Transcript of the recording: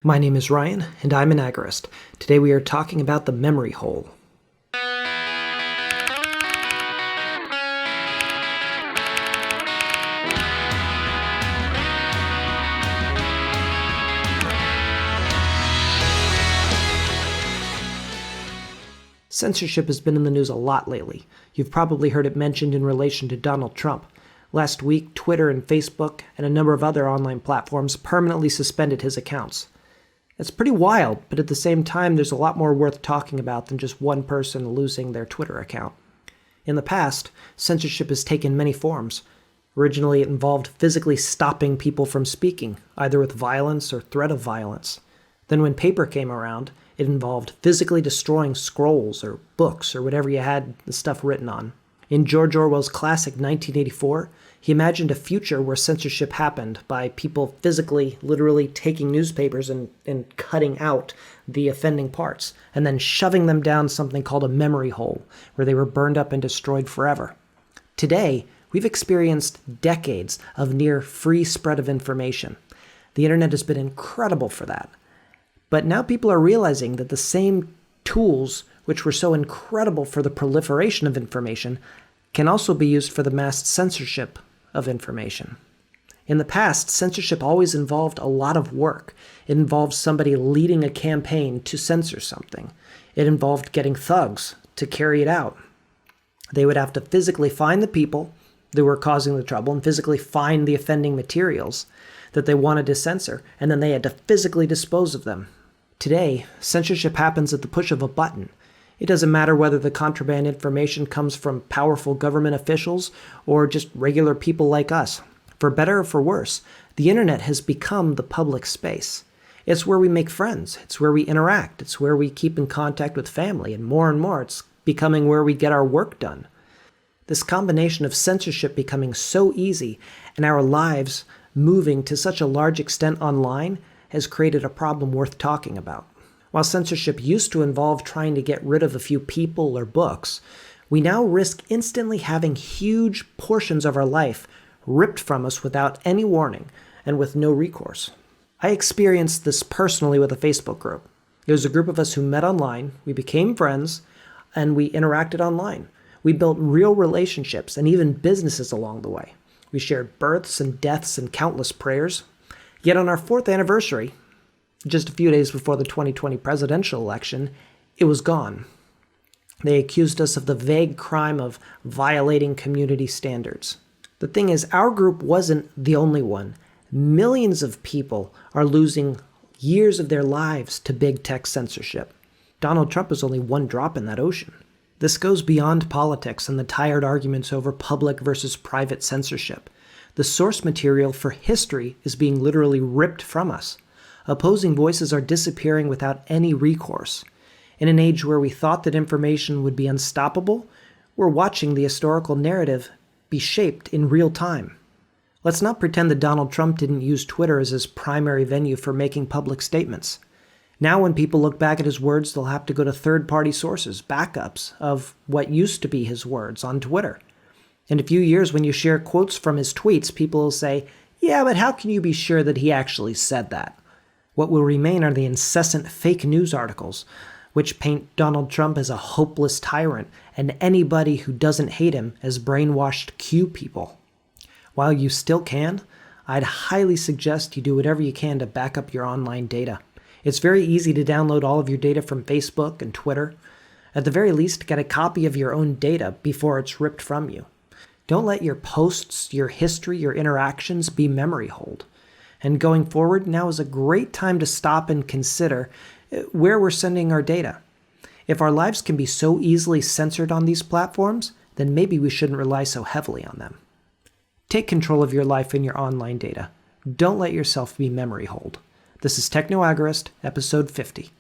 My name is Ryan, and I'm an agorist. Today we are talking about the memory hole. Censorship has been in the news a lot lately. You've probably heard it mentioned in relation to Donald Trump. Last week, Twitter and Facebook and a number of other online platforms permanently suspended his accounts. It's pretty wild, but at the same time, there's a lot more worth talking about than just one person losing their Twitter account. In the past, censorship has taken many forms. Originally, it involved physically stopping people from speaking, either with violence or threat of violence. Then when paper came around, it involved physically destroying scrolls or books or whatever you had the stuff written on. In George Orwell's classic 1984, he imagined a future where censorship happened by people physically, literally taking newspapers and cutting out the offending parts, and then shoving them down something called a memory hole, where they were burned up and destroyed forever. Today, we've experienced decades of near free spread of information. The internet has been incredible for that. But now people are realizing that the same tools which were so incredible for the proliferation of information can also be used for the mass censorship of information. In the past, censorship always involved a lot of work. It involved somebody leading a campaign to censor something. It involved getting thugs to carry it out. They would have to physically find the people that were causing the trouble and physically find the offending materials that they wanted to censor, and then they had to physically dispose of them. Today, censorship happens at the push of a button. It doesn't matter whether the contraband information comes from powerful government officials or just regular people like us. For better or for worse, the internet has become the public space. It's where we make friends. It's where we interact. It's where we keep in contact with family. And more, it's becoming where we get our work done. This combination of censorship becoming so easy and our lives moving to such a large extent online has created a problem worth talking about. While censorship used to involve trying to get rid of a few people or books, we now risk instantly having huge portions of our life ripped from us without any warning and with no recourse. I experienced this personally with a Facebook group. It was a group of us who met online, we became friends, and we interacted online. We built real relationships and even businesses along the way. We shared births and deaths and countless prayers. Yet on our 4th anniversary, just a few days before the 2020 presidential election, it was gone. They accused us of the vague crime of violating community standards. The thing is, our group wasn't the only one. Millions of people are losing years of their lives to big tech censorship. Donald Trump is only one drop in that ocean. This goes beyond politics and the tired arguments over public versus private censorship. The source material for history is being literally ripped from us. Opposing voices are disappearing without any recourse. In an age where we thought that information would be unstoppable, we're watching the historical narrative be shaped in real time. Let's not pretend that Donald Trump didn't use Twitter as his primary venue for making public statements. Now when people look back at his words, they'll have to go to third-party sources, backups of what used to be his words on Twitter. In a few years, when you share quotes from his tweets, people will say, "Yeah, but how can you be sure that he actually said that?" What will remain are the incessant fake news articles, which paint Donald Trump as a hopeless tyrant and anybody who doesn't hate him as brainwashed Q people. While you still can, I'd highly suggest you do whatever you can to back up your online data. It's very easy to download all of your data from Facebook and Twitter. At the very least, get a copy of your own data before it's ripped from you. Don't let your posts, your history, your interactions be memory holed. And going forward, now is a great time to stop and consider where we're sending our data. If our lives can be so easily censored on these platforms, then maybe we shouldn't rely so heavily on them. Take control of your life and your online data. Don't let yourself be memory holed. This is Techno Agorist, episode 50.